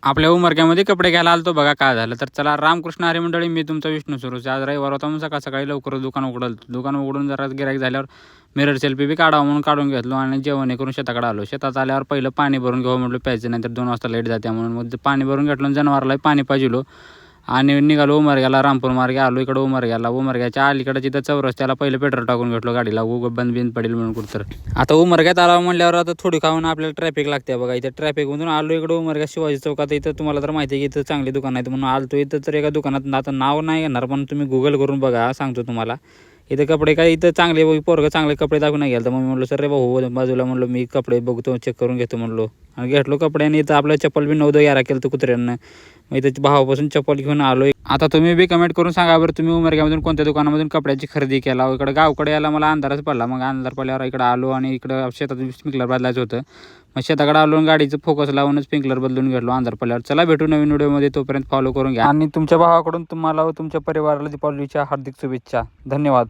आपल्या उमरक्यामध्ये कपडे घ्यायला आलतो बघा काय झालं तर. चला रामकृष्ण हरी मंडळी, मी तुमचा विष्णू सुरूच. आज रविवार होता म्हणून सकाळी लवकर दुकान उघडलं. दुकान उघडून जरा गिऱ्हाईक झाल्यावर मिरर सेल्फी बी काढावं म्हणून काढून घेतलो आणि जेवण करून शेताकडे आलो. शेतात आल्यावर पहिलं पाणी भरून घ्यावं म्हटलं प्यायचं, नाहीतर 2 वाजता लेट जाते म्हणून. मग पाणी भरून घेतलं, जनावरला पाणी पाजिलो आणि निघालो उमरग्याला. रामपूर मार्गे आलो इकडं उमरग्याच्या अलीकडे तिथं चौरस्त्याला पहिलं पेट्रोल टाकून घेतलो गाडीला, बंद बिंद पडेल म्हणून कुठं. आता उमरग्यात आला म्हणल्यावर आता थोडी खाऊन आपल्याला ट्रॅफिक लागते बघा. इथं ट्रॅफिकमधून आलो इकडं उमरग्यात शिवाजी चौकात. इथं तुम्हाला तर माहिती आहे की इथं चांगली दुकान आहेत म्हणून आलतो. इथं तर एका दुकानात आता नाव नाही घेणार, पण तुम्ही गुगल करून बघा, सांगतो तुम्हाला. इथं कपडे काय इथं चांगले पोरगं चांगले कपडे दाखवून नाही गेलं. तर मग मी म्हणलो सर रे भाऊ बाजूला, म्हणलो मी कपडे बघतो चेक करून घेतो म्हणलो आणि घेतलो कपडे. आणि इथं आपलं चप्पल बी 9-11 केलं तर कुत्र्यांना. मग इथं भावापासून चप्पल घेऊन आलो. आता तुम्ही बी कमेंट करून सांगा बरं, तुम्ही उमरग्यामधून कोणत्या दुकानामधून कपड्याची खरेदी केला. इकडं गावकडे यायला मला अंधारच पडला. मग अंधार पडल्यावर इकडं आलो आणि इकडं शेतातून स्प्रिंकलर बदलायचं होतं. मग शेताकडे आलो आणि गाडीचं फोकस लावून स्प्रिंकलर बदलून घेतलो अंधार पडल्यावर. चला भेटू नवीन व्हिडिओमध्ये, तोपर्यंत फॉलो करून घ्या आणि तुमच्या भावाकडून तुम्हाला व तुमच्या परिवाराला दीपावलीच्या हार्दिक शुभेच्छा. धन्यवाद.